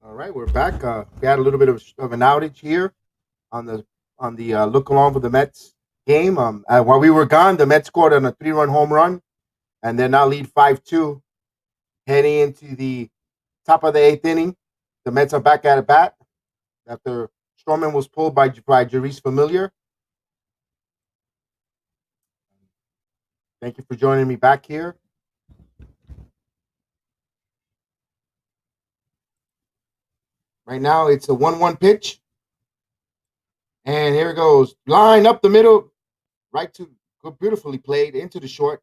All right, we're back. We had a little bit of an outage here on the look along for the Mets game. While we were gone, the Mets scored on a 3-run home run, and they're now lead 5-2, heading into the top of the eighth inning. The Mets are back at a bat after Stroman was pulled by Jerice Familiar. Thank you for joining me back here. Right now, it's a 1-1 pitch. And here it goes. Line up the middle, right to beautifully played into the short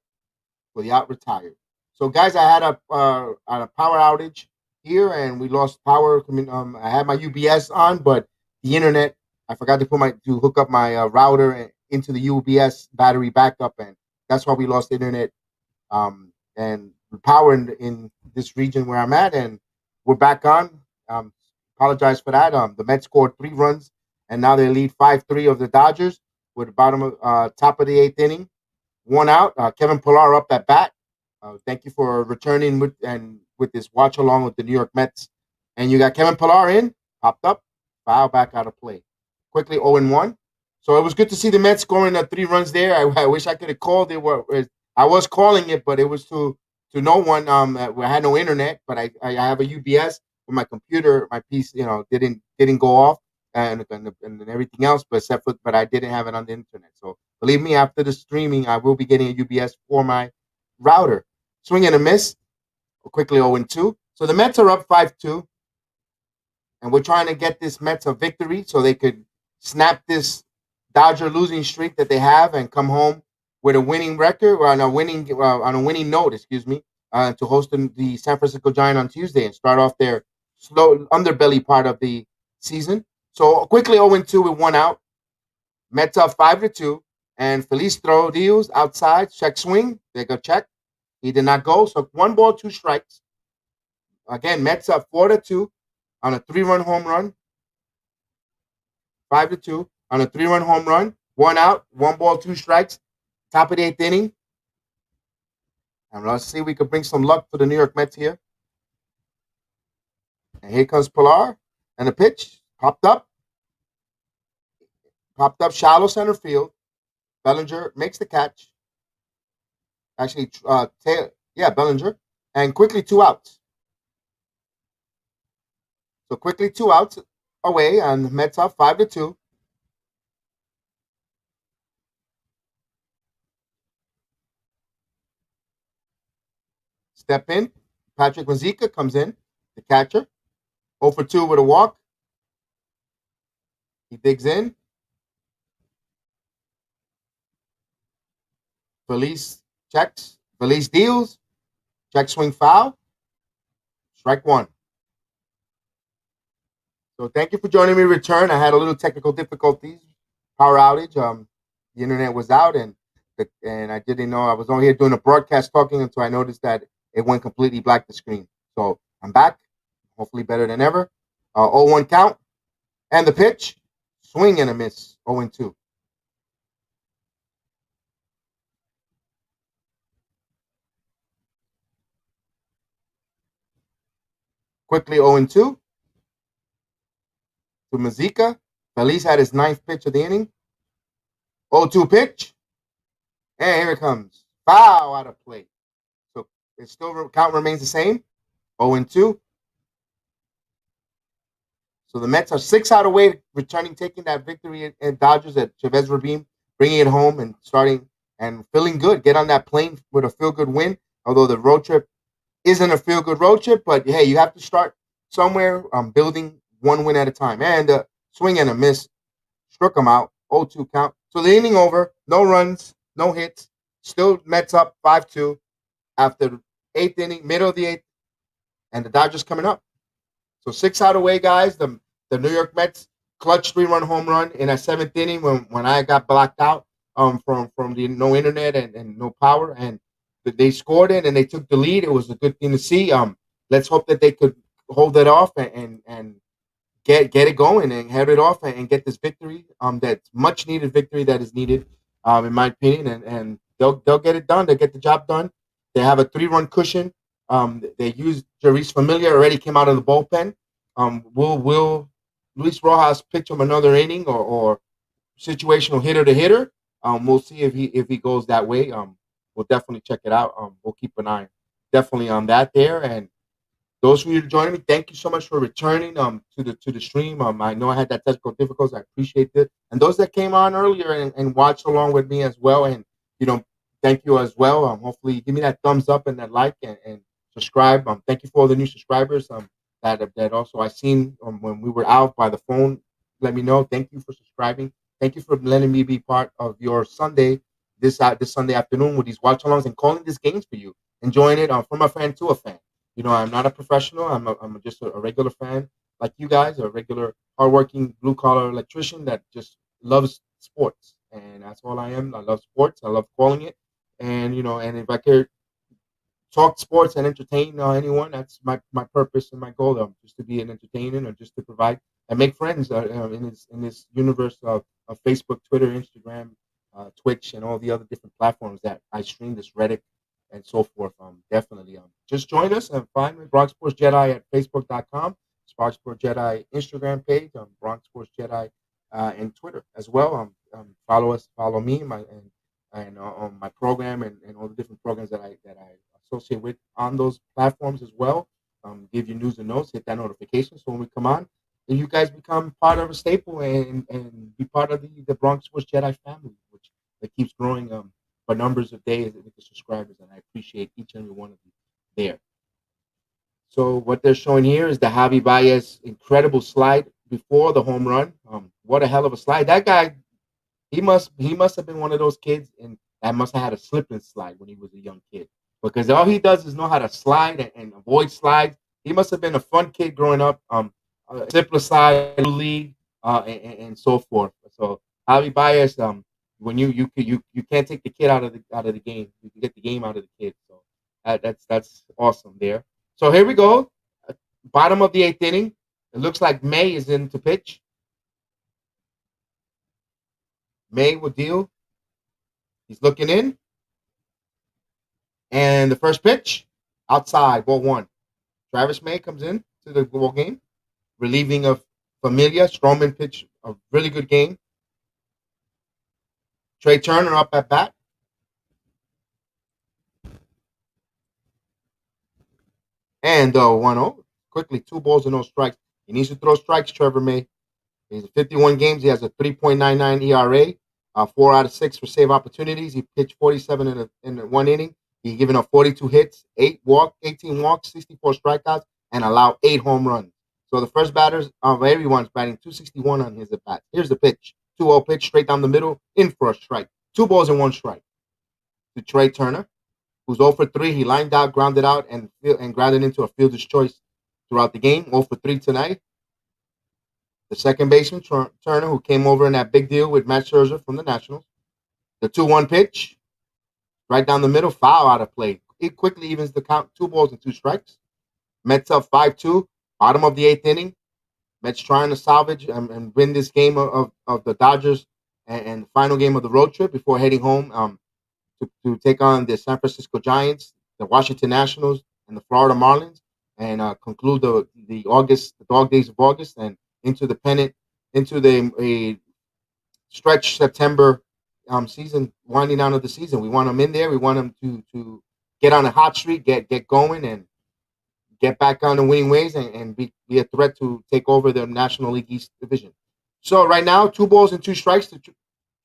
for the out retired. So, guys, I had a power outage here, and we lost power. I had my UBS on, but the internet, I forgot to hook up my router into the UBS battery backup, and that's why we lost internet and power in this region where I'm at, and we're back on. Apologize for that. The Mets scored 3 runs, and now they lead 5-3 of the Dodgers with the top of the eighth inning. 1 out. Kevin Pillar up at bat. Thank you for returning with this watch along with the New York Mets. And you got Kevin Pillar in, popped up, foul back out of play. Quickly 0-1. So it was good to see the Mets scoring 3 runs there. I wish I could have called. I was calling it, but it was to no one. I had no internet, but I have a UBS with my computer. My piece, didn't go off and everything else, but I didn't have it on the internet. So believe me, after the streaming, I will be getting a UBS for my router. Swing and a miss. Quickly 0-2. So the Mets are up 5-2, and we're trying to get this Mets a victory so they could snap this Dodger losing streak that they have and come home with a winning record or on a winning note, to host the San Francisco Giants on Tuesday and start off their slow underbelly part of the season. So quickly 0-2 with 1 out. Mets up 5-2, and Feliz throw deals outside, check swing. They go check. He did not go. So 1 ball, 2 strikes. Again, Mets up 4-2 on a 3-run home run. 5-2 on a 3-run home run. 1 out, 1 ball, 2 strikes. Top of the eighth inning. And let's see if we could bring some luck for the New York Mets here. And here comes Pillar. And the pitch popped up. Shallow center field. Bellinger makes the catch. Actually, Bellinger. And quickly 2 outs. So quickly 2 outs away, and the Mets up 5-2. Step in. Patrick Mazeika comes in, the catcher. 0-2 with a walk. He digs in. Feliz checks. Feliz deals. Check swing foul. Strike 1. So thank you for joining me. Return. I had a little technical difficulties. Power outage. The internet was out, and I didn't know. I was only here doing a broadcast talking until I noticed that it went completely black the screen. So I'm back. Hopefully better than ever. 0-1 count. And the pitch. Swing and a miss. 0-2. Quickly 0-2 to Mazeika. Feliz had his 9th pitch of the inning. 0-2 pitch. And here it comes. Foul out of play. So it still count remains the same. 0-2. So the Mets are 6 out away, taking that victory at Dodgers at Chavez Rabin, bringing it home and starting and feeling good. Get on that plane with a feel-good win, although the road trip isn't a feel-good road trip. But, hey, you have to start somewhere, building 1 win at a time. And a swing and a miss. Struck him out. 0-2 count. So the inning over. No runs, no hits. Still Mets up 5-2 after the 8th inning, middle of the 8th, and the Dodgers coming up. So 6 out away, guys. The New York Mets clutch 3-run home run in a 7th inning when I got blacked out from the no internet and no power, and they scored it and they took the lead. It was a good thing to see. Let's hope that they could hold it off and get it going and head it off and get this victory. That's much needed victory that is needed, in my opinion, and they'll get it done. They'll get the job done. They have a 3-run cushion. They used Jerice Familiar, already came out of the bullpen. Will Luis Rojas pitch him another inning or situational hitter to hitter? We'll see if he goes that way. We'll definitely check it out. We'll keep an eye definitely on that there. And those of you joining me, thank you so much for returning to the stream. I know I had that technical difficulties. I appreciate it. And those that came on earlier and watched along with me as well, and you know, thank you as well. Hopefully, give me that thumbs up and that like and subscribe. Thank you for all the new subscribers. That also I seen when we were out by the phone. Let me know. Thank you for subscribing. Thank you for letting me be part of your Sunday this Sunday afternoon with these watch alongs and calling these games for you, enjoying it from a fan to a fan. I'm not a professional. I'm just a regular fan like you guys, a regular hardworking blue collar electrician that just loves sports, and that's all I am. I love sports. I love calling it, and and if I could talk sports and entertain anyone, that's my purpose and my goal. Just to be an entertainer or just to provide and make friends in this universe of Facebook, Twitter, Instagram, Twitch, and all the other different platforms that I stream this Reddit and so forth. Definitely. Just join us and find me Bronx Sports Jedi at Facebook.com, Spark Sports Jedi Instagram page, Bronx Sports Jedi, and Twitter as well. Follow us, follow me, and on my program and all the different programs that I associate with on those platforms as well. Give you news and notes, hit that notification so when we come on, and you guys become part of a staple and be part of the Bronx Sports Jedi family, which that keeps growing for numbers of days with the subscribers, and I appreciate each and every one of you there. So what they're showing here is the Javi Baez incredible slide before the home run. What a hell of a slide! That guy, he must have been one of those kids and that must have had a slip and slide when he was a young kid, because all he does is know how to slide and avoid slides. He must have been a fun kid growing up. Slip and slide league and so forth. So Javi Baez, when you can't take the kid out of the game, you can get the game out of the kid. So that's awesome there. So here we go, bottom of the eighth inning. It looks like May is in to pitch. May will deal. He's looking in. And the first pitch, outside, ball one. Travis May comes in to the ball game, relieving of Familia. Stroman pitched a really good game. Trey Turner up at bat. And 1-0. Quickly, 2 balls and no strikes. He needs to throw strikes, Trevor May. He's 51 games. He has a 3.99 ERA, 4 out of 6 for save opportunities. He pitched 47 in one inning. He given up 42 hits, 18 walks, 64 strikeouts, and allowed 8 home runs. So the first batters of everyone's batting 261 on his at bat. Here's the pitch. 2-0 pitch straight down the middle, in for a strike. 2 balls and 1 strike to Trey Turner, who's 0 for 3. He lined out, grounded out, and grounded into a fielder's choice throughout the game. 0 for 3 tonight. The second baseman, Turner, who came over in that big deal with Matt Scherzer from the Nationals. The 2-1 pitch, right down the middle, foul out of play. It quickly evens the count, 2 balls and 2 strikes. Mets up 5-2, bottom of the 8th inning. Mets trying to salvage and win this game of the Dodgers and final game of the road trip before heading home to take on the San Francisco Giants, the Washington Nationals, and the Florida Marlins, and conclude the dog days of August, and into the stretch September season, winding down of the season. We want them in there. We want them to get on a hot streak, get going, and get back on the winning ways, and be a threat to take over the National League East division. So right now, 2 balls and 2 strikes to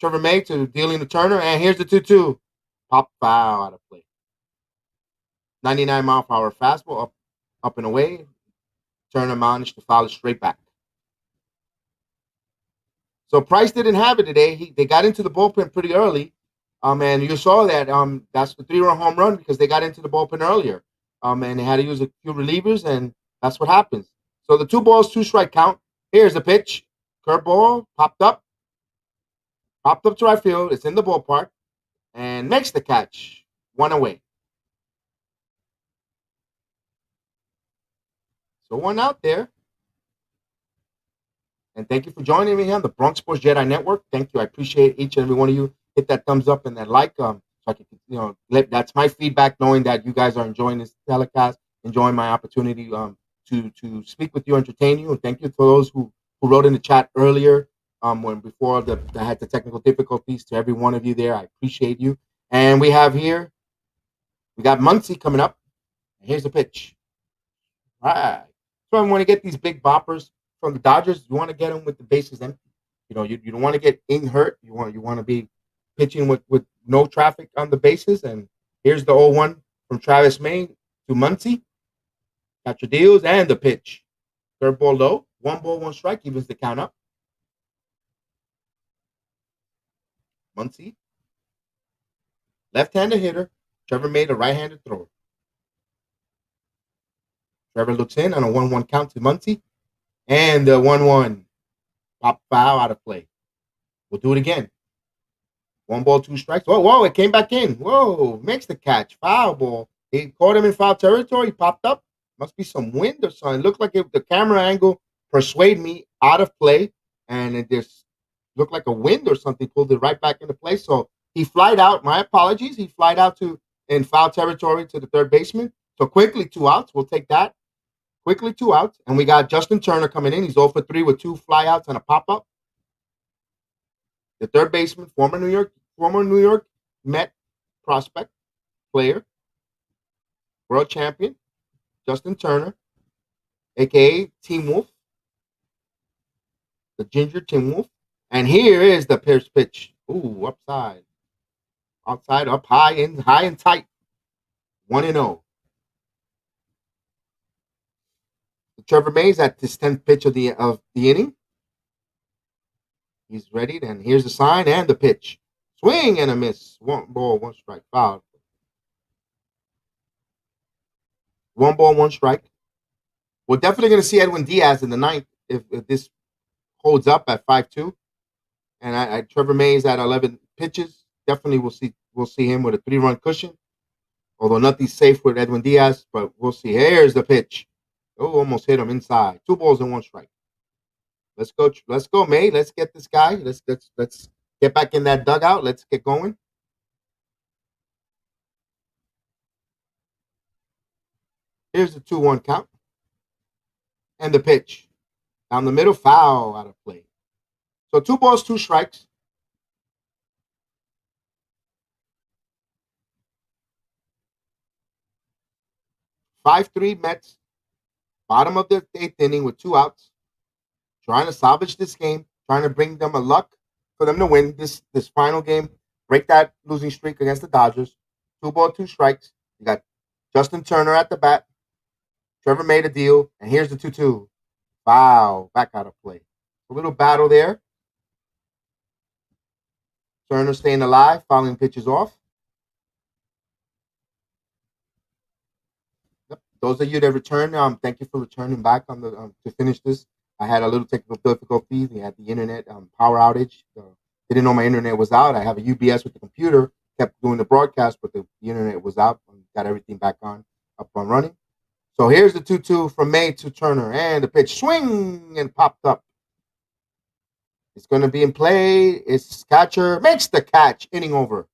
Trevor May to dealing to Turner, and here's the 2-2. Pop foul out of play. 99-mile-per-hour fastball up and away. Turner managed to foul it straight back. So Price didn't have it today. They got into the bullpen pretty early, and you saw that. That's the 3-run home run because they got into the bullpen earlier, and they had to use a few relievers, and that's what happens. So the 2 balls, 2 strike count. Here's the pitch. Curveball popped up to right field. It's in the ballpark, and makes the catch. 1 away. So 1 out there. And thank you for joining me here on the Bronx Sports Jedi Network. Thank you. I appreciate each and every one of you. Hit that thumbs up and that like. So I can, that's my feedback, knowing that you guys are enjoying this telecast, enjoying my opportunity to speak with you, entertain you, and thank you for those who wrote in the chat earlier. When before I had the technical difficulties, to every one of you there, I appreciate you. And we got Muncy coming up. Here's the pitch. All right. So I want to get these big boppers from the Dodgers. You want to get them with the bases empty. You don't want to get in hurt. You want to be pitching with no traffic on the bases. And here's the 0-1 from Travis May to Muncy. Got your deals and the pitch. Third ball low. 1 ball, 1 strike. Evens the count up. Muncy. Left-handed hitter. Trevor made a right-handed thrower. Trevor looks in on a 1-1 count to Muncy. And the 1-1. Pop foul out of play. We'll do it again. 1 ball, 2 strikes. Whoa, it came back in. Whoa, makes the catch. Foul ball. He caught him in foul territory. He popped up. Must be some wind or something. It looked like the camera angle persuaded me out of play. And it just looked like a wind or something. Pulled it right back into play. So he flied out. My apologies. He flied out in foul territory to the third baseman. So quickly 2 outs. We'll take that. Quickly 2 outs. And we got Justin Turner coming in. He's 0 for 3 with 2 flyouts and a pop-up. The third baseman, former New York Met prospect, player, world champion, Justin Turner, a.k.a. Team Wolf, the Ginger Team Wolf. And here is the Pierce pitch. Ooh, upside. Outside, up high and tight. 1-0. Trevor Mays at his 10th pitch of the inning. He's ready, and here's the sign and the pitch. Swing and a miss. 1 ball, 1 strike. Foul. 1 ball, 1 strike. We're definitely going to see Edwin Diaz in the 9th if this holds up at 5-2. And Trevor Mays at 11 pitches. Definitely we'll see him with a 3-run cushion. Although nothing's safe with Edwin Diaz, but we'll see. Here's the pitch. Oh, almost hit him inside. 2 balls and 1 strike. Let's go, May. Let's get this guy. Let's get back in that dugout. Let's get going. Here's the 2-1 count. And the pitch. Down the middle, foul out of play. So 2 balls, 2 strikes. (5-3) Mets. Bottom of the 8th inning with 2 outs. Trying to salvage this game, trying to bring them a luck for them to win this final game, break that losing streak against the Dodgers. 2 ball, 2 strikes. You got Justin Turner at the bat. Trevor made a deal, and here's the 2-2. Foul, back out of play. A little battle there. Turner staying alive, fouling pitches off. Yep. Those of you that returned, thank you for returning back on the to finish this. I had a little technical difficulty. We had the internet power outage. Didn't know my internet was out. I have a UBS with the computer. Kept doing the broadcast, but the internet was out. Got everything back up and running. So here's the 2-2 from May to Turner. And the pitch swing and popped up. It's going to be in play. It's catcher. Makes the catch. Inning over.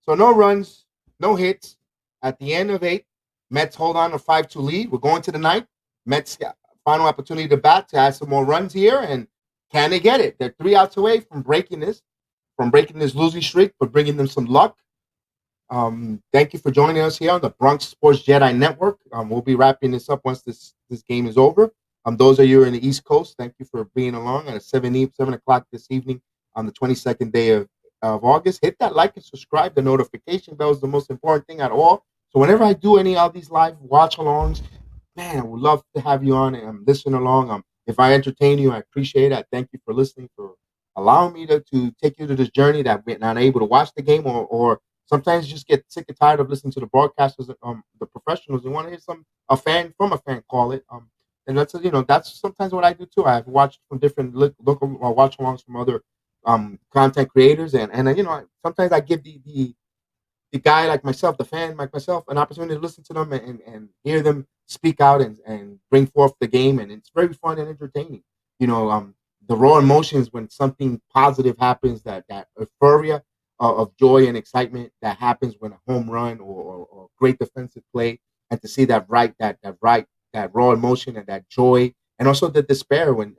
So no runs, no hits. At the end of 8, Mets hold on a 5-2 lead. We're going to the 9th. Mets final opportunity to bat to add some more runs here, and can they get it? They're 3 outs away from breaking this losing streak, for bringing them some luck. Thank you for joining us here on the Bronx Sports JEDI Network. We'll be wrapping this up once this game is over. Those of you in the East Coast, thank you for being along at 7 o'clock this evening on the 22nd day of August. Hit that like and subscribe. The notification bell is the most important thing at all. So whenever I do any of these live watch-alongs, man, I would love to have you on and listen along. If I entertain you, I appreciate it. I thank you for listening, for allowing me to take you to this journey that we're not able to watch the game, or sometimes just get sick and tired of listening to the broadcasters, the professionals, and want to hear a fan call it. And that's sometimes what I do too. I've watched from different local watch-alongs from other content creators, and sometimes I give the guy like myself, the fan like myself, an opportunity to listen to them and hear them speak out and bring forth the game. And it's very fun and entertaining. The raw emotions when something positive happens, that euphoria of joy and excitement that happens when a home run or great defensive play, and to see that right that raw emotion and that joy, and also the despair when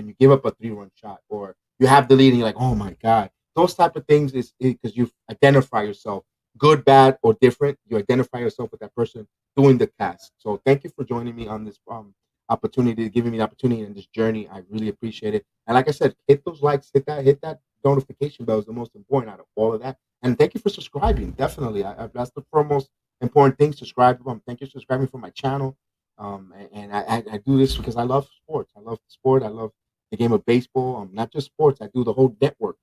you give up a 3-run shot or you have the lead and you're like, oh my god, those type of things is because you identify yourself, good, bad, or different. You identify yourself with that person doing the task. So thank you for joining me on this opportunity, giving me the opportunity in this journey. I really appreciate it. And like I said, hit those likes, hit that notification bell is the most important out of all of that. And thank you for subscribing. Definitely, that's the foremost important thing. Subscribe. Thank you for subscribing for my channel. And I do this because I love sports. I love sport. I love the game of baseball. Not just sports. I do the whole network.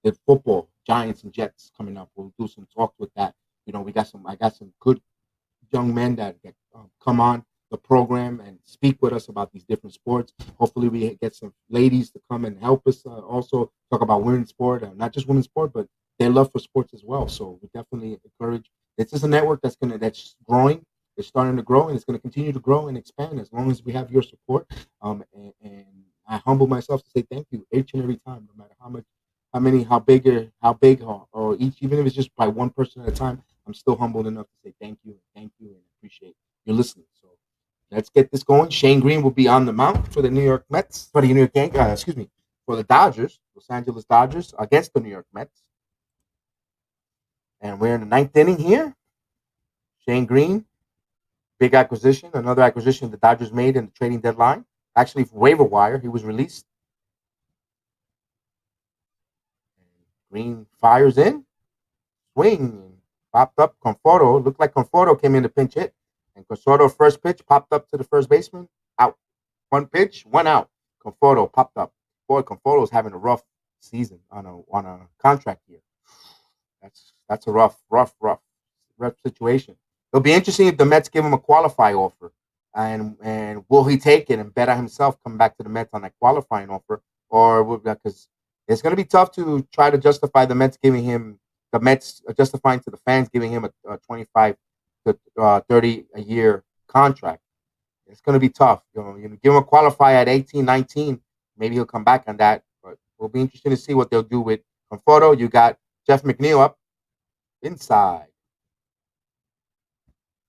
The football, Giants and Jets coming up. We'll do some talks with that. We got some. I got some good young men that come on the program and speak with us about these different sports. Hopefully, we get some ladies to come and help us also talk about women's sport, not just women's sport, but their love for sports as well. So we definitely encourage. This is a network that's growing. It's starting to grow, and it's going to continue to grow and expand as long as we have your support. And I humble myself to say thank you each and every time, no matter how much, how big, or each, even if it's just by one person at a time. I'm still humbled enough to say thank you, and appreciate your listening. So let's get this going. Shane Green will be on the mound for the New York Mets, for the New York excuse me, for the Dodgers, Los Angeles Dodgers against the New York Mets. And we're in the ninth inning here. Shane Green, big acquisition, another acquisition the Dodgers made in the trading deadline. Actually, waiver wire, he was released. Green fires in, swing, popped up. Conforto, looked like Conforto came in to pinch hit. And Conforto first pitch popped up to the first baseman, out. One pitch, one out. Conforto popped up. Boy, Conforto's having a rough season on a contract here. That's a rough situation. It'll be interesting if the Mets give him a qualifying offer, and will he take it and bet on himself, come back to the Mets on that qualifying offer, or because it's going to be tough to try to justify the Mets justifying to the fans giving him a 25 to 30 a year contract. It's going to be tough. You give him a qualifier at 18, 19, maybe he'll come back on that. But it'll be interesting to see what they'll do with Conforto. You got Jeff McNeil up inside.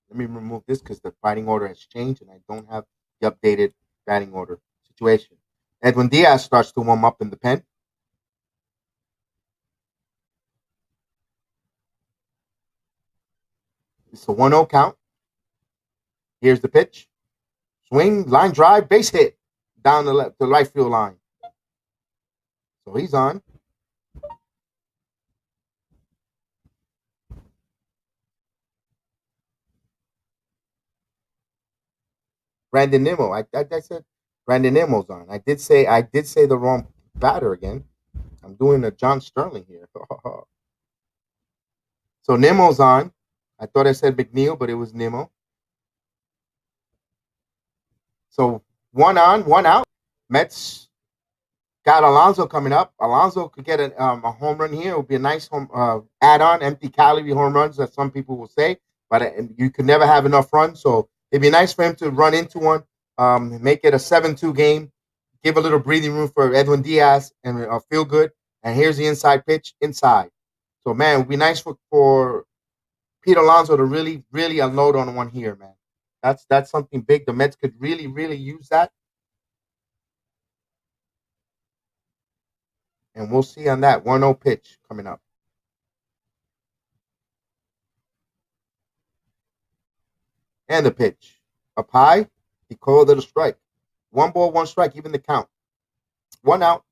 Let me remove this because the batting order has changed and I don't have the updated batting order situation. Edwin Diaz starts to warm up in the pen. It's a 1-0 count. Here's the pitch. Swing, line drive, base hit down the right field line. So he's on. Brandon Nimmo. I said Brandon Nimmo's on. I did say the wrong batter again. I'm doing a John Sterling here. So Nimmo's on. I thought I said McNeil, but it was Nimmo. So 1 on, 1 out. Mets got Alonso coming up. Alonso could get a home run here. It would be a nice home add-on, empty calorie home runs, that some people will say. But you could never have enough runs. So it'd be nice for him to run into one, make it a 7-2 game, give a little breathing room for Edwin Diaz, and feel good. And here's the inside pitch, inside. So, man, it would be nice for Pete Alonso to really, really unload on one here, man. That's something big. The Mets could really, really use that. And we'll see on that 1-0 pitch coming up. And the pitch. Up high, he called it a strike. 1 ball, 1 strike, even the count. 1 out.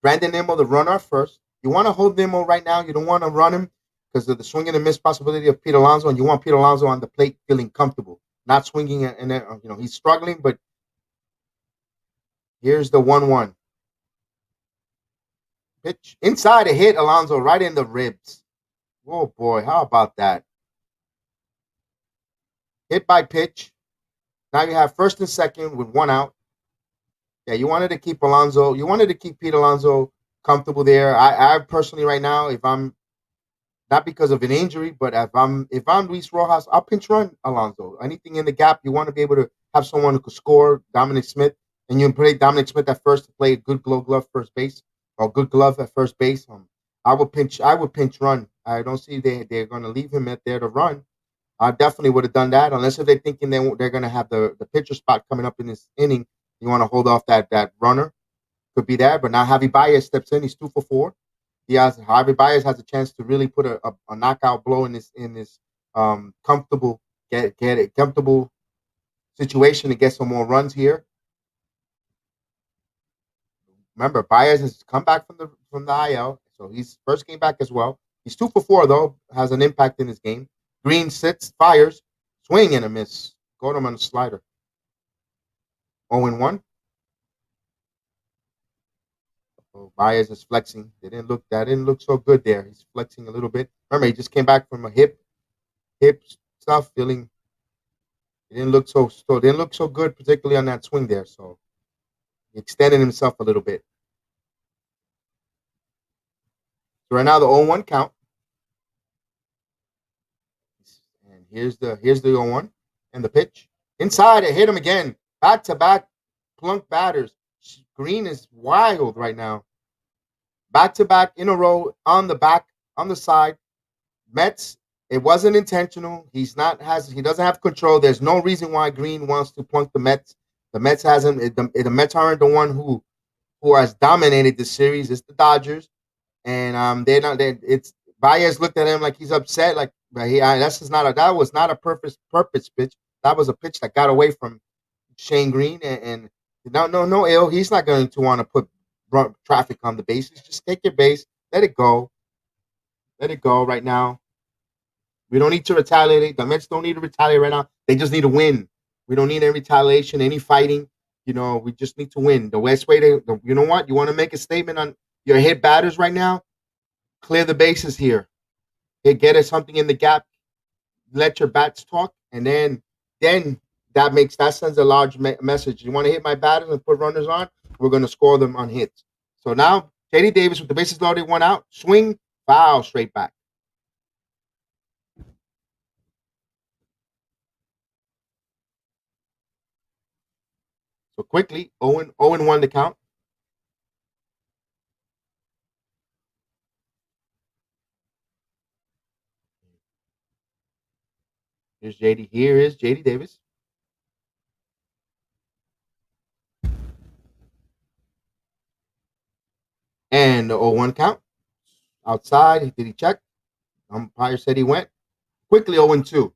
Brandon Nimmo, the runner first. You want to hold Nimmo right now. You don't want to run him because of the swing and the miss possibility of Pete Alonso, and you want Pete Alonso on the plate feeling comfortable, not swinging. And he's struggling, but here's the 1-1 pitch inside, a hit Alonso right in the ribs. Oh boy, how about that? Hit by pitch. Now you have first and second with 1 out. Yeah, you wanted to keep Alonso. You wanted to keep Pete Alonso comfortable there. I personally right now, if I'm not because of an injury, but if I'm Luis Rojas, I'll pinch run Alonso. Anything in the gap, you want to be able to have someone who could score. Dominic Smith, and you play Dominic Smith at first to play a good glove first base, or good glove at first base. I would pinch run. I don't see they're going to leave him at there to run. I definitely would have done that, unless if they're thinking they're going to have the pitcher spot coming up in this inning. You want to hold off that runner. Could be that, but now Javi Baez steps in. He's 2 for 4. Javi Baez has a chance to really put a knockout blow in this comfortable get it comfortable situation to get some more runs here. Remember, Baez has come back from the IL, so he's first game back as well. He's 2 for 4 though, has an impact in his game. Green sits, fires, swing and a miss. Got him on the slider. 0-1. So Baez is flexing. That didn't look so good there. He's flexing a little bit. Remember, he just came back from a hip stuff, feeling it didn't look so good, particularly on that swing there. So he extended himself a little bit. So right now the 0-1 count. And here's the 0-1 and the pitch. Inside, it hit him again. Back to back plunk batters. Green is wild right now. Back to back in a row on the side. Mets, it wasn't intentional. He doesn't have control. There's no reason why Green wants to plunk the Mets. The Mets hasn't. The Mets aren't the one who has dominated the series. It's the Dodgers, and they're not. It's Baez looked at him like he's upset. Like, but that was not a purpose pitch. That was a pitch that got away from Shane Green, and no ill. He's not going to want to put traffic on the bases. Just take your base, let it go right now. We don't need to retaliate. The Mets don't need to retaliate right now. They just need to win. We don't need any retaliation, any fighting. We just need to win. The best way you know what? You want to make a statement on your hit batters right now? Clear the bases here. Get us something in the gap. Let your bats talk, and then that sends a large message. You want to hit my batters and put runners on? We're going to score them on hits. So now JD Davis with the bases loaded, 1 out, swing, foul, straight back. So quickly, 0-1 to count. Here's JD. Here is JD Davis. And the 0-1 count. Outside, did he check? Umpire said he went. Quickly 0-2. Come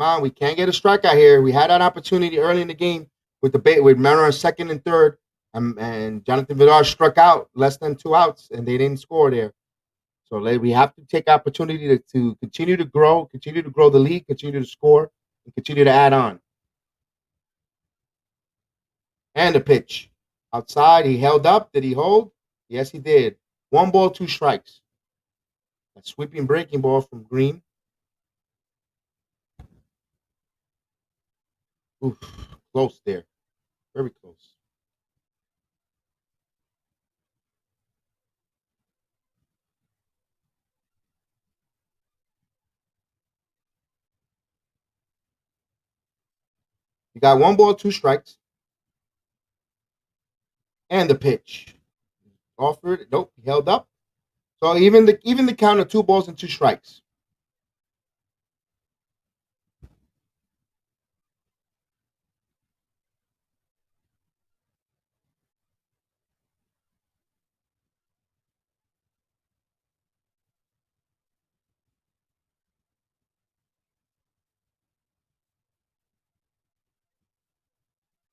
on, we can't get a strikeout here. We had that opportunity early in the game with Mara second and third, and Jonathan Villar struck out less than 2 outs, and they didn't score there. So we have to take opportunity to continue to grow the league, continue to score, and continue to add on. And the pitch. Outside, he held up. Did he hold? Yes, he did. 1 ball, 2 strikes. A sweeping breaking ball from Green. Oof, close there. Very close. You got 1 ball, 2 strikes. And the pitch. Offered. Nope, he held up. So even the count of 2 balls and 2 strikes.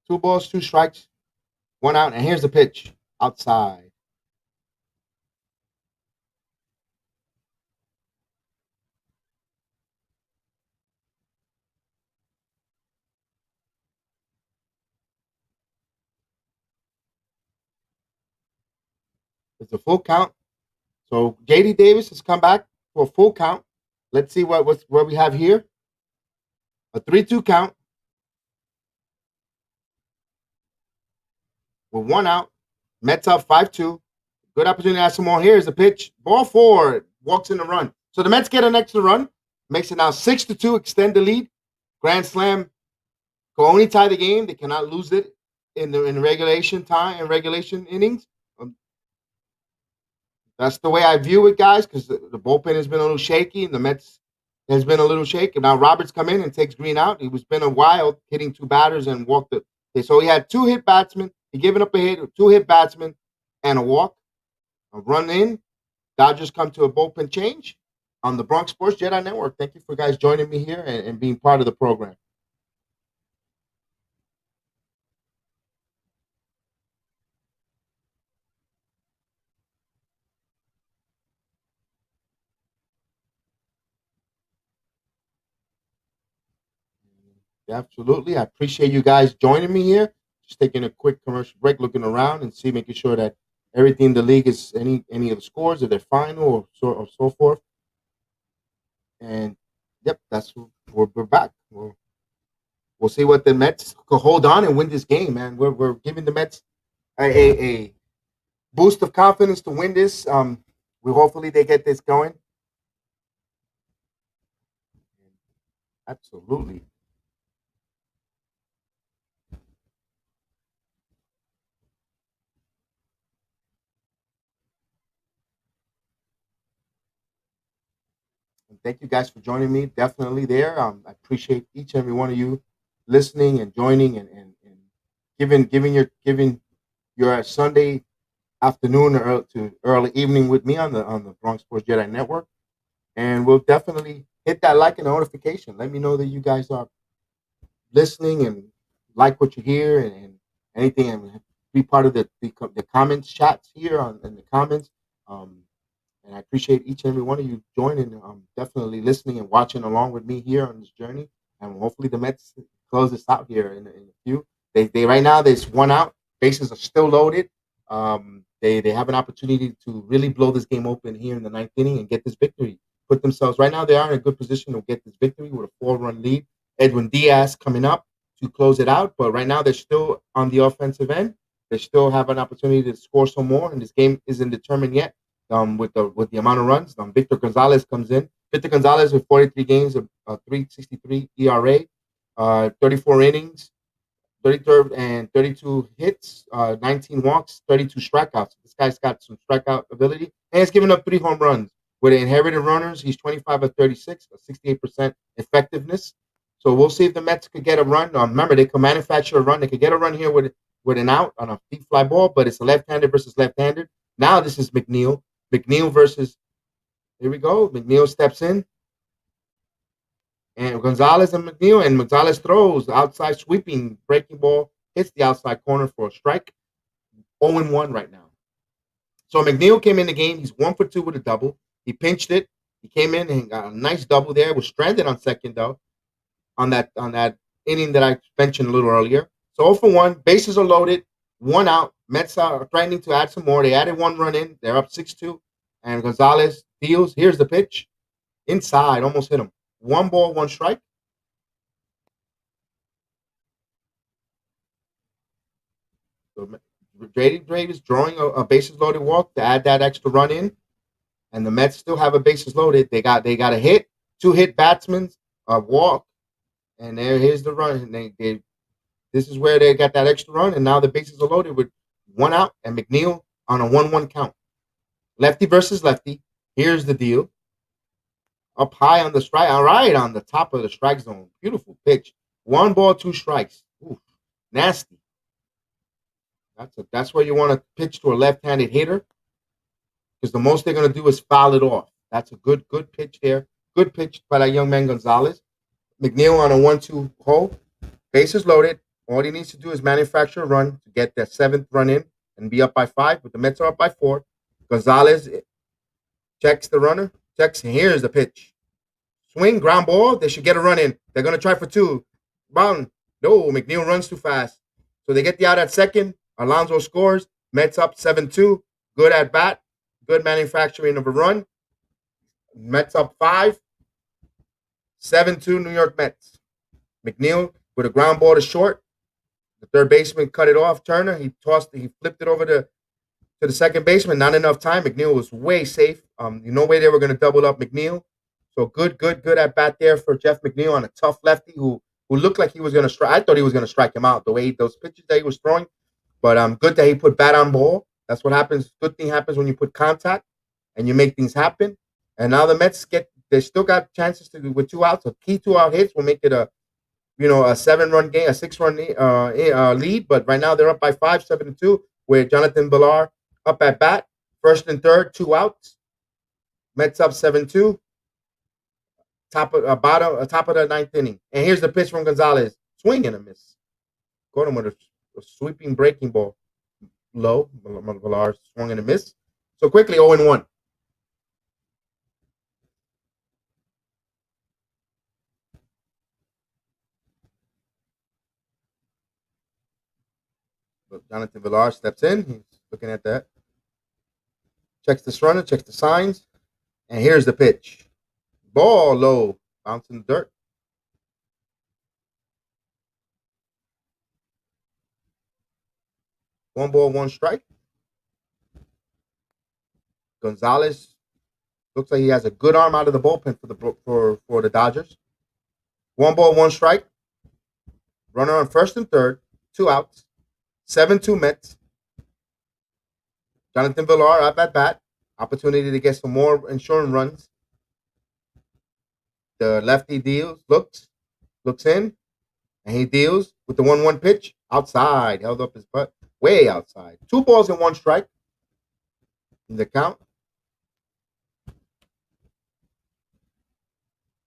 Two balls, 2 strikes, 1 out. And here's the pitch. Outside. It's a full count. So JD Davis has come back for a full count. Let's see what we have here. A 3-2 count with 1 out. Mets up 5-2. Good opportunity to add some more. Here's the pitch. Ball 4. Walks in the run. So the Mets get an extra run. Makes it now 6-2. Extend the lead. Grand slam. Can only tie the game. They cannot lose it in regulation time and regulation innings. That's the way I view it, guys, because the bullpen has been a little shaky, and the Mets There's been a little shake. Now Roberts come in and takes Green out. He was been a while hitting two batters and walked the. So he had two hit batsmen. He given up a hit, two hit batsmen, and a walk. A run in. Dodgers come to a bullpen change on the Bronx Sports JEDI Network. Thank you for guys joining me here and being part of the program. Absolutely. I appreciate you guys joining me here. Just taking a quick commercial break, looking around and see, making sure that everything in the league is any of the scores, if they're final or so forth. And yep, that's we're back. We'll see what the Mets could hold on and win this game, man. We're giving the Mets a boost of confidence to win this. We hopefully they get this going. Absolutely. And thank you guys for joining me. Definitely there. I appreciate each and every one of you listening and joining and giving your Sunday afternoon or to early evening with me on the Bronx Sports Jedi Network. And we'll definitely hit that like and notification. Let me know that you guys are listening and like what you hear and anything and be part of the comments chats here on in the comments. Um, and I appreciate each and every one of you joining. Definitely listening and watching along with me here on this journey. And hopefully the Mets close this out here in a few. They right now there's one out. Bases are still loaded. They have an opportunity to really blow this game open here in the ninth inning and get this victory. Put themselves right now. They are in a good position to get this victory with a 4-run lead. Edwin Diaz coming up to close it out, but right now they're still on the offensive end. They still have an opportunity to score some more, and this game isn't determined yet with the amount of runs. Victor Gonzalez comes in. Victor Gonzalez with 43 games, a 3.63 ERA, 34 innings, 33rd and 32 hits, 19 walks, 32 strikeouts. This guy's got some strikeout ability, and he's given up 3 home runs. With the inherited runners, he's 25 of 36, a 68% effectiveness. So we'll see if the Mets could get a run. Remember, they can manufacture a run. They could get a run here with an out on a deep fly ball, but it's a left-handed versus left-handed. Now this is McNeil. McNeil versus, here we go. McNeil steps in. And Gonzalez and McNeil, and Gonzalez throws outside sweeping breaking ball, hits the outside corner for a strike. 0-1 right now. So McNeil came in the game. He's 1 for 2 with a double. He pinched it. He came in and got a nice double there. Was stranded on second though, on that inning that I mentioned a little earlier. So 0 for 1. Bases are loaded. One out. Mets are threatening to add some more. They added one run in. They're up 6-2. And Gonzalez deals. Here's the pitch. Inside. Almost hit him. 1 ball, 1 strike. So JEDI is drawing a bases loaded walk to add that extra run in, and the Mets still have a bases loaded. They got a hit, 2 hit batsmen, a walk, and here's the run. And this is where they got that extra run, and now the bases are loaded with one out and McNeil on a 1-1 count. Lefty versus lefty. Here's the deal. Up high on the strike, all right, on the top of the strike zone. Beautiful pitch. 1 ball, 2 strikes. Oof, nasty. That's where you want to pitch to a left-handed hitter because the most they're going to do is foul it off. That's a good pitch there. Good pitch by that young man Gonzalez. McNeil on a 1-2 hole. Bases loaded. All he needs to do is manufacture a run to get that 7th run in and be up by 5. But the Mets are up by 4. Gonzalez checks the runner. Checks. Here's the pitch. Swing, ground ball. They should get a run in. They're going to try for 2. Bound. No, McNeil runs too fast. So they get the out at second. Alonso scores. Mets up 7-2. Good at bat. Good manufacturing of a run. Mets up 5. 7-2 New York Mets. McNeil with a ground ball to short. The third baseman cut it off. Turner. He flipped it over to the second baseman. Not enough time. McNeil was way safe. No way they were going to double up McNeil. So good at bat there for Jeff McNeil on a tough lefty who looked like he was going to strike. I thought he was going to strike him out the way those pitches that he was throwing. But good that he put bat on ball. That's what happens. Good thing happens when you put contact and you make things happen. And now the Mets get they still got chances to with 2 outs. A key 2-out hits will make it a 7-run game, a 6-run lead. But right now they're up by 5, 7-2, with Jonathan Villar up at bat, first and third, 2 outs. Mets up 7-2. Top of the ninth inning. And here's the pitch from Gonzalez. Swing and a miss. Gordon with a sweeping breaking ball. Low. Villar swung and a miss. So quickly 0-1. Jonathan Villar steps in. He's looking at that. Checks this runner, checks the signs. And here's the pitch. Ball low. Bouncing the dirt. 1 ball, 1 strike. Gonzalez looks like he has a good arm out of the bullpen for the Dodgers. 1 ball, 1 strike. Runner on first and third, 2 outs. 7-2 Mets. Jonathan Villar up at bat. Opportunity to get some more insurance runs. The lefty deals, looks in, and he deals with the 1-1 pitch. Outside, held up his butt, way outside. 2 balls and 1 strike in the count.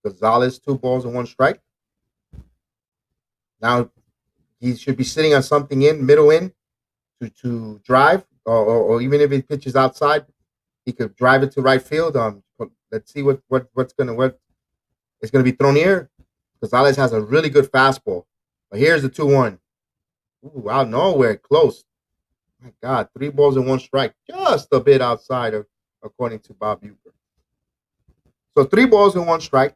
Gonzalez, 2 balls and 1 strike. Now he should be sitting on something middle in to drive, or even if he pitches outside, he could drive it to right field. Let's see what is gonna be thrown here. Gonzalez has a really good fastball, but here's the 2-1. Ooh, out nowhere, close. My God, 3 balls and 1 strike, just a bit outside of, according to Bob Uecker. So 3 balls and 1 strike.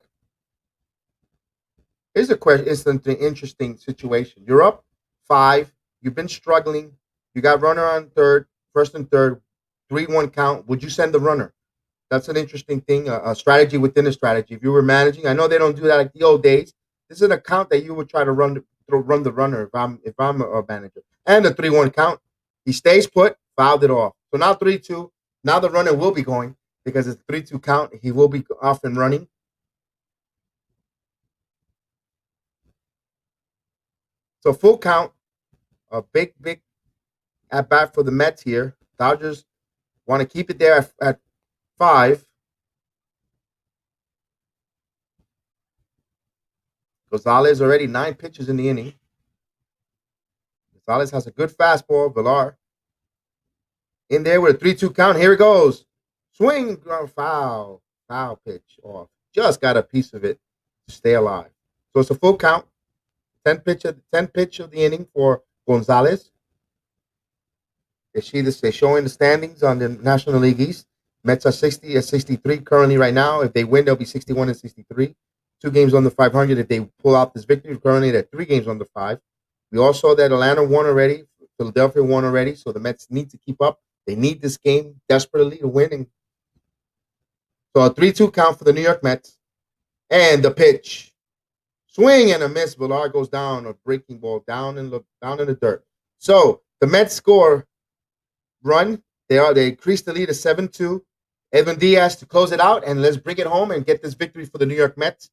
Here's a question. It's an interesting situation. You're up 5. You've been struggling. You got runner on third, first and third, 3-1 count. Would you send the runner? That's an interesting thing, a strategy within a strategy. If you were managing, I know they don't do that like the old days. This is an account that you would try to run the runner if I'm a manager. And the 3-1 count. He stays put, fouled it off. So now 3-2. Now the runner will be going because it's 3-2 count. He will be off and running. So full count, a big at bat for the Mets here. Dodgers want to keep it there at 5. Gonzalez already 9 pitches in the inning. Gonzalez has a good fastball. Villar in there with a 3-2 count. Here it goes. Swing, foul pitch off. Just got a piece of it to stay alive. So it's a full count. 10 pitch of the inning for Gonzalez. They're showing the standings on the National League East. Mets are 63 currently right now. If they win, they'll be 61 and 63. 2 games under 500 if they pull out this victory. Currently, they're 3 games under 5. We all saw that Atlanta won already. Philadelphia won already. So the Mets need to keep up. They need this game desperately to win. So a 3-2 count for the New York Mets. And the pitch. Swing and a miss. Villar goes down, a breaking ball down in the dirt. So the Mets score run. They increase the lead to 7-2. Edwin Diaz to close it out, and let's bring it home and get this victory for the New York Mets.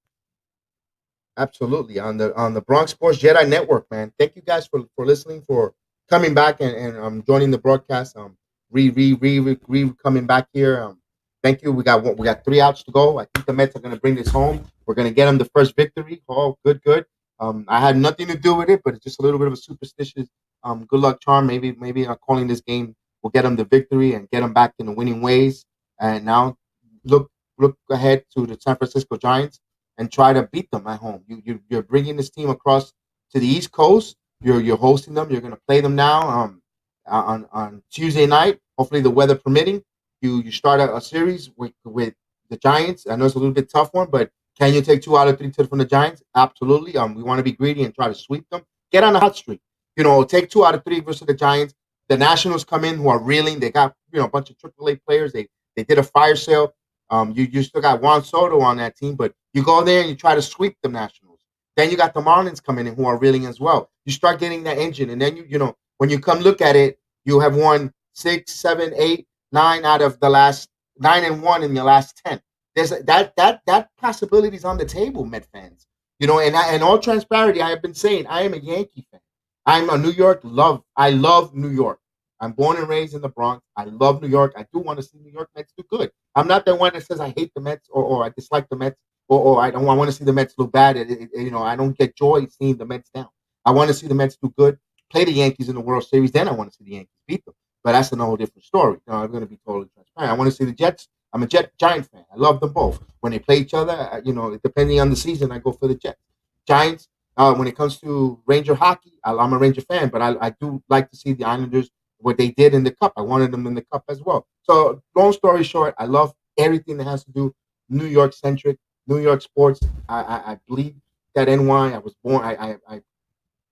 Absolutely on the Bronx Sports JEDI Network, man. Thank you guys for listening, for coming back and joining the broadcast. Coming back here. Thank you. We got 3 outs to go. I think the Mets are going to bring this home. We're going to get them the first victory. Oh, good. I had nothing to do with it, but it's just a little bit of a superstitious good luck charm. Maybe calling this game will get them the victory and get them back in the winning ways. And now look ahead to the San Francisco Giants and try to beat them at home. You're bringing this team across to the East Coast. You're hosting them. You're going to play them now on Tuesday night. Hopefully the weather permitting. You start a series with the Giants. I know it's a little bit tough one, but can you take 2 out of 3 from the Giants? Absolutely. We want to be greedy and try to sweep them. Get on a hot streak. Take 2 out of 3 versus the Giants. The Nationals come in who are reeling. They got a bunch of AAA players. They did a fire sale. You still got Juan Soto on that team, but you go there and you try to sweep the Nationals. Then you got the Marlins coming in who are reeling as well. You start getting that engine, and then when you come look at it, you have won 6, 7, 8, 9 out of the last 9 and 1 in the last 10. there's that possibility is on the table, Met fans. And all transparency, I have been saying I am a Yankee fan. I'm a New York love. I love New York. I'm born and raised in the Bronx. I love New York. I do want to see New York Mets do good. I'm not the one that says I hate the Mets or I dislike the Mets or I don't I want to see the Mets look bad. I don't get joy seeing the Mets down. I want to see the Mets do good, play the Yankees in the World Series. Then I want to see the Yankees beat them. But that's a whole different story. I'm going to be totally transparent. I want to see the Jets. I'm a Giant fan. I love them both. When they play each other, depending on the season, I go for the Jets. Giants. When it comes to Ranger hockey, I'm a Ranger fan, but I do like to see the Islanders what they did in the Cup. I wanted them in the Cup as well. So, long story short, I love everything that has to do New York centric, New York sports. I bleed that NY. I was born. I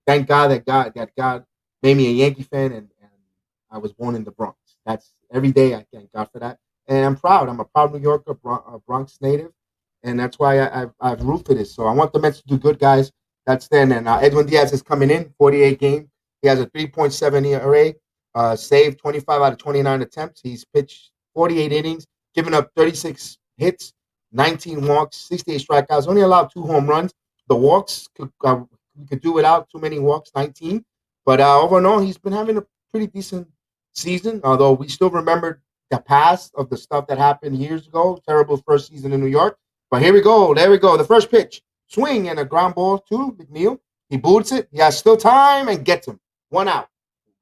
thank God that God made me a Yankee fan, and I was born in the Bronx. That's every day I thank God for that, and I'm proud. I'm a proud New Yorker, Bronx native, and that's why I've rooted for this. So I want the Mets to do good, guys. That's then. And Edwin Diaz is coming in, 48 game. He has a 3.7 ERA, saved 25 out of 29 attempts. He's pitched 48 innings, given up 36 hits, 19 walks, 68 strikeouts. Only allowed 2 home runs. The walks we could do without too many walks, 19. But overall, he's been having a pretty decent season. Although we still remember the past of the stuff that happened years ago. Terrible first season in New York. But here we go. There we go. The first pitch. Swing and a ground ball to McNeil. He boots it. He has still time and gets him. 1 out.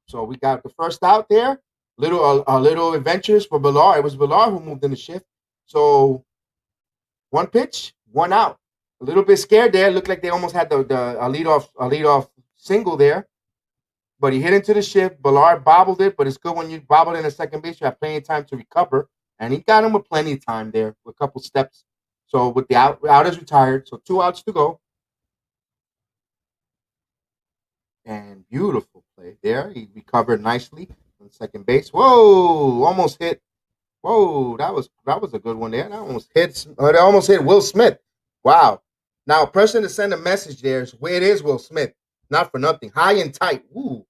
So we got the first out there. Little adventures for Villar. It was Villar who moved in the shift. So 1 pitch, 1 out. A little bit scared there. Looked like they almost had a leadoff single there. But he hit into the shift. Ballard bobbled it, but it's good when you bobble in a second base. You have plenty of time to recover. And he got him with plenty of time there, with a couple steps. So with the out is retired. So 2 outs to go. And beautiful play there. He recovered nicely on second base. Whoa, almost hit. Whoa, that was a good one there. That almost hit Will Smith. Wow. Now, a person to send a message there is where it is Will Smith. Not for nothing. High and tight. Ooh.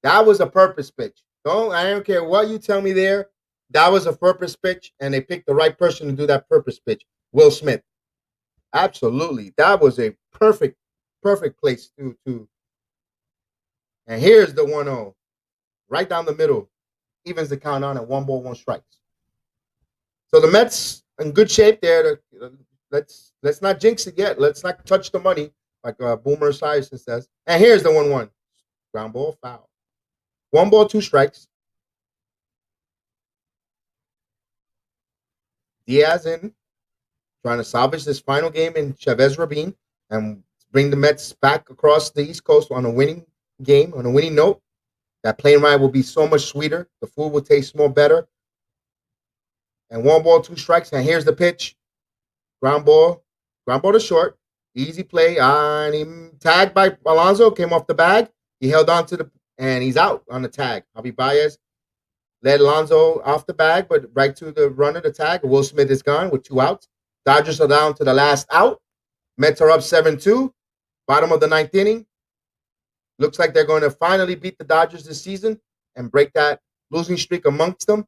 That was a purpose pitch. I don't care what you tell me there. That was a purpose pitch, and they picked the right person to do that purpose pitch. Will Smith. Absolutely. That was a perfect place to. And here's the 1-0. Right down the middle. Evens the count on at 1-1 strikes. So the Mets in good shape there. Let's not jinx it yet. Let's not touch the money, like Boomer Esiason says. And here's the 1-1. Ground ball, foul. 1-2 strikes. Diaz in, trying to salvage this final game in Chavez Rabin and bring the Mets back across the East Coast on a winning game, on a winning note. That plane ride will be so much sweeter. The food will taste more better. And 1-2 strikes. And here's the pitch. Ground ball to short. Easy play. And he tagged by Alonso, came off the bag. He held on to and he's out on the tag. Javi Baez led Alonso off the bag, but right to the runner, the tag. Will Smith is gone with 2 outs. Dodgers are down to the last out. Mets are up 7-2. Bottom of the 9th inning. Looks like they're going to finally beat the Dodgers this season and break that losing streak amongst them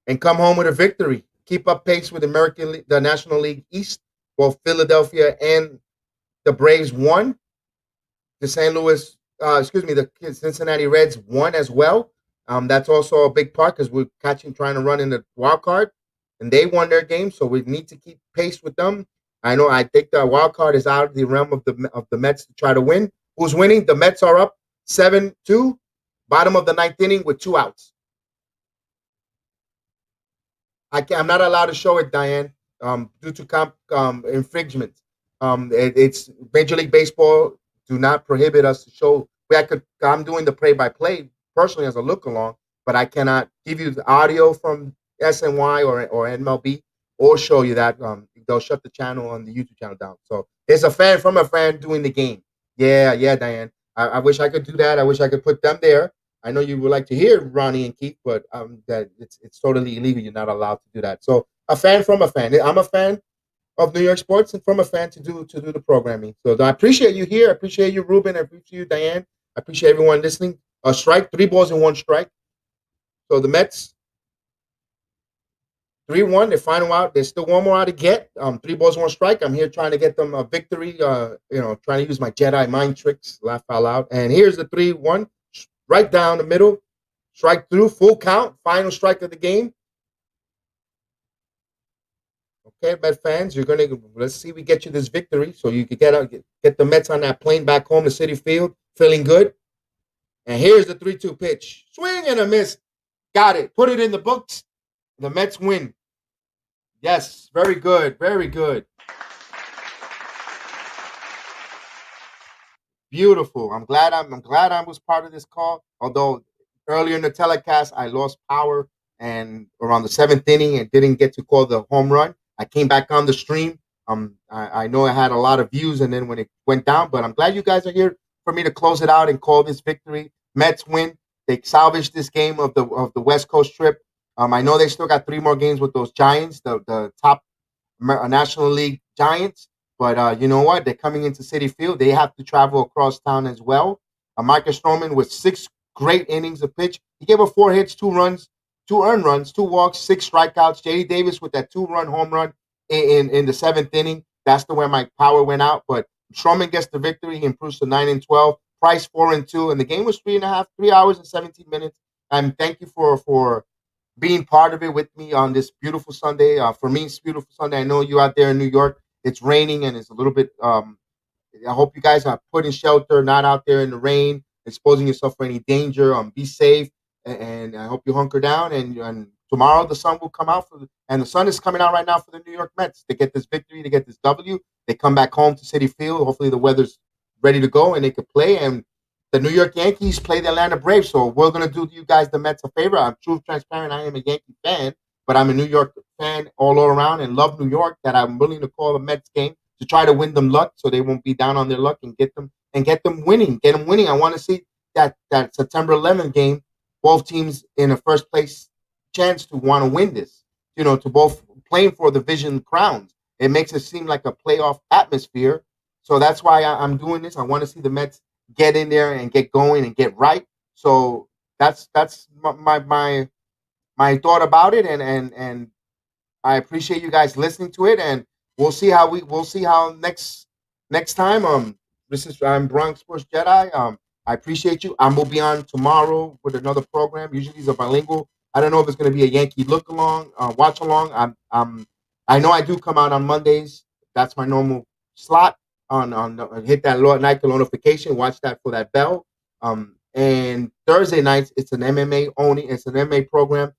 and come home with a victory. Keep up pace with the National League East. Both Philadelphia and the Braves won. The Cincinnati Reds won as well. That's also a big part because we're trying to run in the wild card, and they won their game, so we need to keep pace with them. I think the wild card is out of the realm of the Mets to try to win. Who's winning? The Mets are up 7-2, bottom of the 9th inning with 2 outs. I'm not allowed to show it, Diane, due to infringement. It's Major League Baseball do not prohibit us to show. I'm doing the play-by-play personally as a look-along, but I cannot give you the audio from SNY or MLB or show you that. They'll shut the channel on the YouTube channel down. So it's a fan from a fan doing the game. Yeah, Diane. I wish I could do that. I wish I could put them there. I know you would like to hear Ronnie and Keith, but that it's totally illegal. You're not allowed to do that. So a fan from a fan. I'm a fan of New York sports and from a fan to do the programming. So I appreciate you here. I appreciate you, Ruben. I appreciate you, Diane. I appreciate everyone listening. A strike, 3 balls and 1 strike. So the Mets 3-1. They're final out. There's still one more out to get. 3 balls, 1 strike. I'm here trying to get them a victory. Trying to use my Jedi mind tricks. Laugh out loud. And here's the 3-1. Right down the middle. Strike through. Full count. Final strike of the game. Okay, Met fans, let's see we get you this victory so you can get the Mets on that plane back home to Citi Field, feeling good. And here's the 3-2 pitch. Swing and a miss. Got it. Put it in the books. The Mets win. Yes, very good. Very good. Beautiful. I'm glad I was part of this call. Although earlier in the telecast I lost power and around the 7th inning and didn't get to call the home run. I came back on the stream. I know I had a lot of views, and then when it went down, but I'm glad you guys are here for me to close it out and call this victory. Mets win. They salvaged this game of the West Coast trip. I know they still got 3 more games with those Giants, the top National League Giants. But you know what? They're coming into Citi Field. They have to travel across town as well. Marcus Stroman with 6 great innings of pitch. He gave up 4 hits, 2 runs, 2 earned runs, 2 walks, 6 strikeouts. JD Davis with that 2-run home run in the 7th inning. That's the where my power went out. But Stroman gets the victory. He improves to 9-12. Price 4-2. And the game was 3 hours and 17 minutes. And thank you for being part of it with me on this beautiful Sunday. For me, it's a beautiful Sunday. I know you out there in New York. It's raining and it's a little bit. I hope you guys are put in shelter, not out there in the rain, exposing yourself for any danger. Be safe, and I hope you hunker down. And tomorrow the sun will come out and the sun is coming out right now for the New York Mets to get this victory, to get this W. They come back home to Citi Field. Hopefully the weather's ready to go and they can play. And the New York Yankees play the Atlanta Braves. So we're gonna do you guys the Mets a favor. I'm true transparent. I am a Yankee fan, but I'm a New York fan all around and love New York, that I'm willing to call the Mets game to try to win them luck so they won't be down on their luck and get them winning. I want to see that September 11th game, both teams in a first place chance to want to win this, to both playing for the division crowns. It makes it seem like a playoff atmosphere. So that's why I'm doing this. I want to see the Mets get in there and get going and get right. So that's my thought about it, and I appreciate you guys listening to it, and we'll see how next time. I'm Bronx Sports Jedi. I appreciate you. I'm gonna be on tomorrow with another program. Usually these are bilingual. I don't know if it's gonna be a Yankee look along, watch along. I know I do come out on Mondays. That's my normal slot. Hit that Nike notification. Watch that for that bell. And Thursday nights it's an MMA only. It's an MMA program.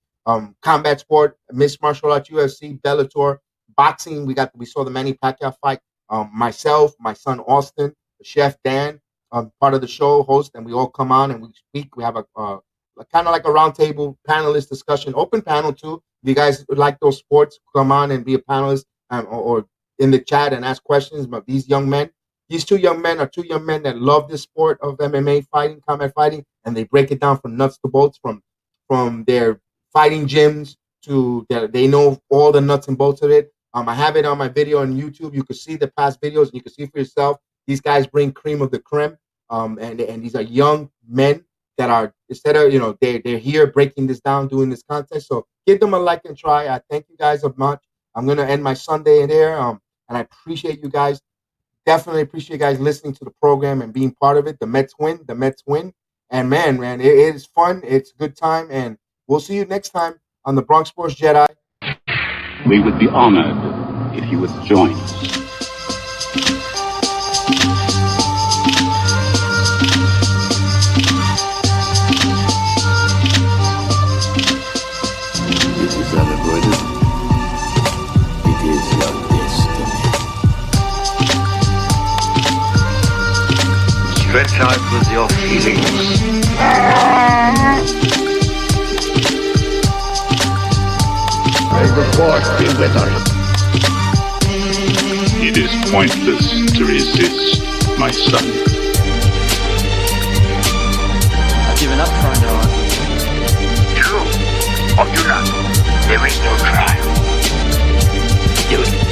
Combat sport, mixed martial arts, UFC, Bellator, boxing. We saw the Manny Pacquiao fight. Myself, my son Austin, Chef Dan, part of the show host, and we all come on and we speak. We have a kind of like a roundtable panelist discussion, open panel too. If you guys would like those sports, come on and be a panelist or in the chat and ask questions. But these two young men are 2 young men that love this sport of MMA fighting, combat fighting, and they break it down from nuts to bolts, from their fighting gyms to they know all the nuts and bolts of it. I have it on my video on YouTube. You can see the past videos and you can see for yourself. These guys bring cream of the creme. And these are young men that are, instead of, they're here breaking this down, doing this content. So give them a like and try. I thank you guys so much. I'm going to end my Sunday in there. And I appreciate you guys. Definitely appreciate you guys listening to the program and being part of it. The Mets win. And man, it is fun. It's a good time. And we'll see you next time on the Bronx Sports Jedi. We would be honored if you would join us. It is celebrated. It is your destiny. Stretch out with your feelings. May the force be with us. It is pointless to resist, my son. I've given up trying to run. True or do not, there is no trial. Do it.